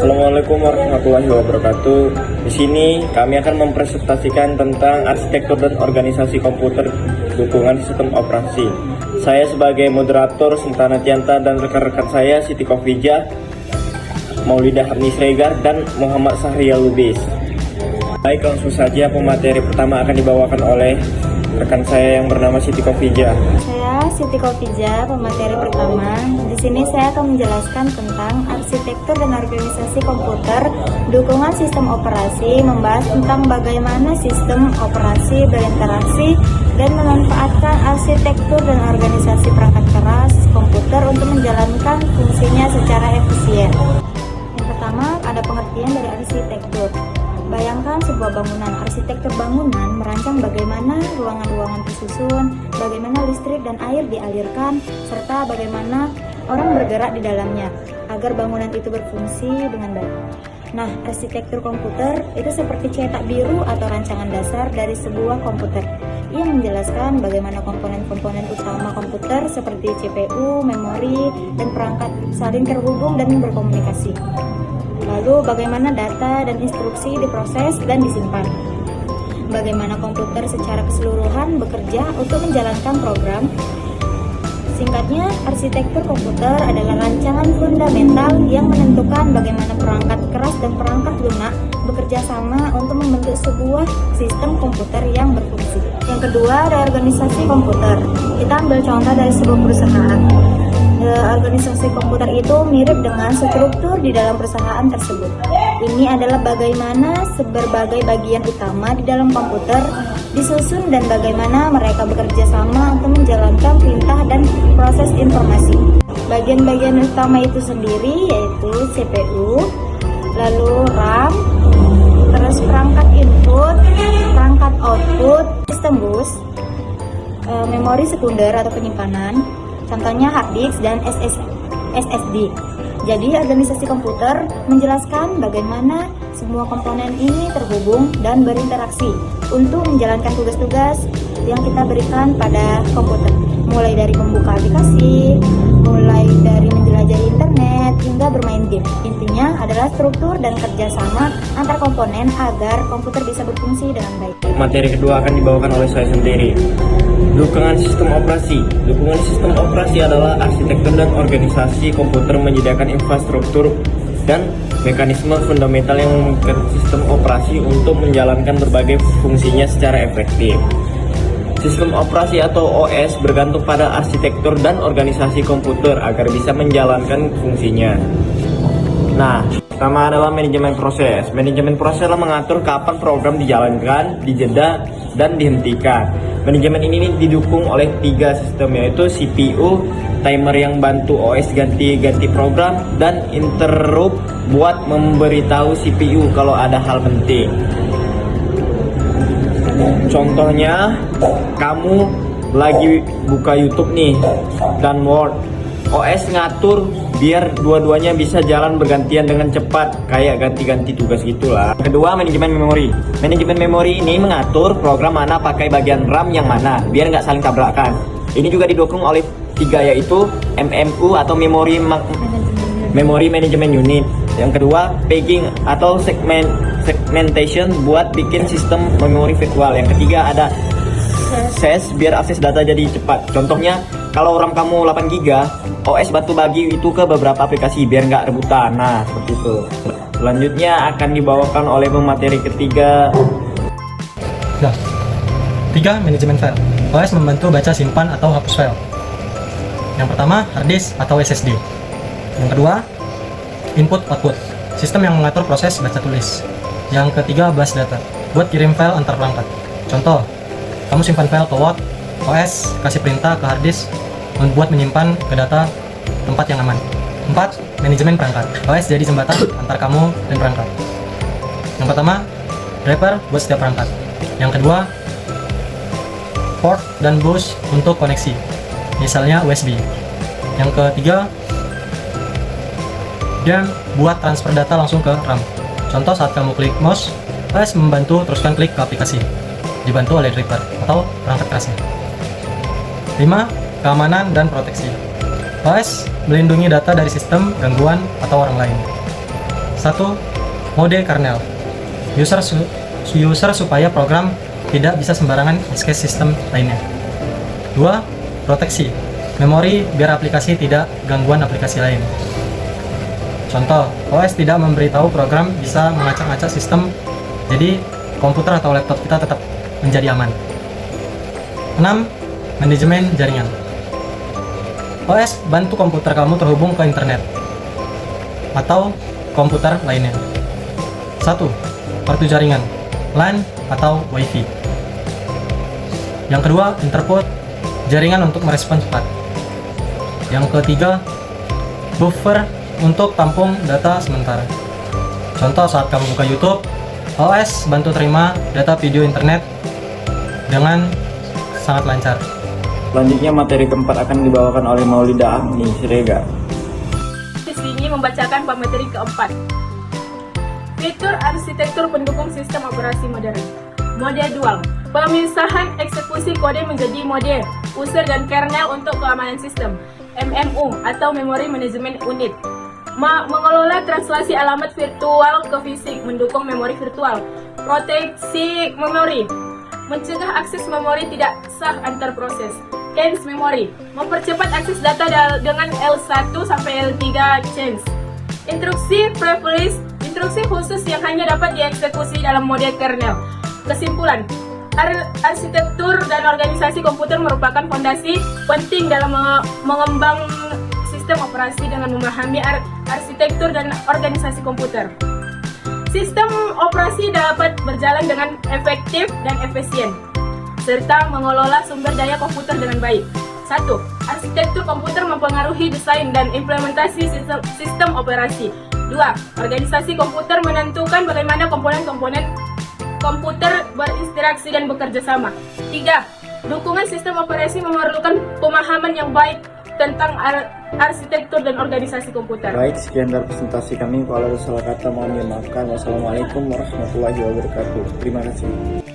Assalamualaikum warahmatullahi wabarakatuh. Di sini kami akan mempresentasikan tentang arsitektur dan organisasi komputer dukungan sistem operasi. Saya sebagai moderator Sultana Tianta dan rekan-rekan saya Siti Khofijah, Maulidah Harnis Regar, dan Muhammad Sahrial Lubis. Baik, langsung saja pemateri pertama akan dibawakan oleh rekan saya yang bernama Siti Khofijah. Saya Siti Khofijah, pemateri pertama. Di sini saya akan menjelaskan tentang arsitektur dan organisasi komputer, dukungan sistem operasi, membahas tentang bagaimana sistem operasi berinteraksi dan memanfaatkan arsitektur dan organisasi perangkat keras komputer untuk menjalankan fungsinya secara efisien. Yang pertama, ada pengertian dari arsitektur. Bayangkan sebuah bangunan. Arsitektur bangunan merancang bagaimana ruangan-ruangan tersusun, bagaimana listrik dan air dialirkan, serta bagaimana orang bergerak di dalamnya agar bangunan itu berfungsi dengan baik. Nah, arsitektur komputer itu seperti cetak biru atau rancangan dasar dari sebuah komputer. Ia menjelaskan bagaimana komponen-komponen utama komputer seperti CPU, memori, dan perangkat saling terhubung dan berkomunikasi. Lalu bagaimana data dan instruksi diproses dan disimpan. Bagaimana komputer secara keseluruhan bekerja untuk menjalankan program. Singkatnya, arsitektur komputer adalah rancangan fundamental yang menentukan bagaimana perangkat keras dan perangkat lunak bekerja sama untuk membentuk sebuah sistem komputer yang berfungsi. Yang kedua, ada organisasi komputer. Kita ambil contoh dari sebuah perusahaan. Organisasi komputer itu mirip dengan struktur di dalam perusahaan tersebut. Ini adalah bagaimana berbagai bagian utama di dalam komputer disusun dan bagaimana mereka bekerja sama untuk menjalankan perintah dan proses informasi. Bagian-bagian utama itu sendiri yaitu CPU, lalu RAM, terus perangkat input, perangkat output, sistem bus, memori sekunder atau penyimpanan, contohnya hard disk dan SSD. Jadi organisasi komputer menjelaskan bagaimana semua komponen ini terhubung dan berinteraksi untuk menjalankan tugas-tugas yang kita berikan pada komputer. Mulai dari membuka aplikasi, mulai dari menjelajahi internet, hingga bermain game. Intinya adalah struktur dan kerjasama antar komponen agar komputer bisa berfungsi dengan baik. Materi kedua akan dibawakan oleh saya sendiri. Dukungan sistem operasi. Dukungan sistem operasi adalah arsitektur dan organisasi komputer menyediakan infrastruktur dan mekanisme fundamental yang memungkinkan sistem operasi untuk menjalankan berbagai fungsinya secara efektif. Sistem operasi atau OS bergantung pada arsitektur dan organisasi komputer agar bisa menjalankan fungsinya. Nah, pertama adalah manajemen proses. Manajemen proses adalah mengatur kapan program dijalankan, dijeda, dan dihentikan. Manajemen ini didukung oleh 3 sistem, yaitu CPU, timer yang bantu OS ganti program, dan interrupt buat memberitahu CPU kalau ada hal penting. Contohnya, kamu lagi buka YouTube nih dan Word. OS ngatur biar dua-duanya bisa jalan bergantian dengan cepat, kayak ganti-ganti tugas gitulah. Kedua, manajemen memori. Manajemen memori ini mengatur program mana pakai bagian RAM yang mana, biar nggak saling tabrakan. Ini juga didukung oleh 3, yaitu MMU atau Memory Management Unit. Yang kedua, paging atau segmentation buat bikin sistem memori virtual. Yang ketiga ada SAS biar akses data jadi cepat. Contohnya, kalau RAM kamu 8 GB, OS bantu bagi itu ke beberapa aplikasi biar nggak rebutan. Nah, seperti itu. Selanjutnya akan dibawakan oleh pemateri ketiga. Nah, 3. Manajemen file. OS membantu baca, simpan, atau hapus file. Yang pertama, hard disk atau SSD. Yang kedua, input output, sistem yang mengatur proses baca tulis. Yang ketiga, bus data, buat kirim file antar perangkat. Contoh, kamu simpan file ke Word, OS kasih perintah ke hard disk buat menyimpan ke data tempat yang aman. 4. Manajemen perangkat, OS jadi jembatan antar kamu dan perangkat. Yang pertama, driver buat setiap perangkat. Yang kedua, port dan bus untuk koneksi, misalnya USB. Yang ketiga, dia buat transfer data langsung ke RAM. Contoh, saat kamu klik mouse, OS membantu teruskan klik ke aplikasi, dibantu oleh driver atau perangkat kerasnya. 5. Keamanan dan proteksi. OS melindungi data dari sistem, gangguan, atau orang lain. 1. Mode kernel. User supaya program tidak bisa sembarangan access sistem lainnya. 2. Proteksi. Memori biar aplikasi tidak gangguan aplikasi lain. Contoh, OS tidak memberitahu program bisa mengacak-acak sistem, jadi komputer atau laptop kita tetap menjadi aman. 6. Manajemen jaringan. OS bantu komputer kamu terhubung ke internet atau komputer lainnya. 1. Kartu jaringan, LAN atau WiFi. Yang kedua, interpret jaringan untuk merespon cepat. Yang ketiga, buffer untuk tampung data sementara. Contoh, saat kamu buka YouTube, OS bantu terima data video internet dengan sangat lancar. Selanjutnya materi keempat akan dibawakan oleh Maulida Agni Sirega. Di sini membacakan pemateri keempat. Fitur arsitektur pendukung sistem operasi modern. Mode dual. Pemisahan eksekusi kode menjadi mode user dan kernel untuk keamanan sistem. MMU atau Memory Management Unit. Mengelola translasi alamat virtual ke fisik, mendukung memori virtual. Proteksi memori. Mencegah akses memori tidak sah antar proses. Change memory. Mempercepat akses data dengan L1 sampai L3 change. Instruksi preference. Instruksi khusus yang hanya dapat dieksekusi dalam mode kernel. Kesimpulan, arsitektur dan organisasi komputer merupakan fondasi penting dalam mengembang sistem operasi dengan memahami arsitektur dan organisasi komputer. Sistem operasi dapat berjalan dengan efektif dan efisien, serta mengelola sumber daya komputer dengan baik. 1. Arsitektur komputer mempengaruhi desain dan implementasi sistem operasi. 2. Organisasi komputer menentukan bagaimana komponen-komponen komputer berinteraksi dan bekerja sama. 3. Dukungan sistem operasi memerlukan pemahaman yang baik tentang arsitektur dan organisasi komputer. Baik, sekian dari presentasi kami. Kalau ada salah kata mohon dimaafkan. Wassalamualaikum warahmatullahi wabarakatuh. Terima kasih.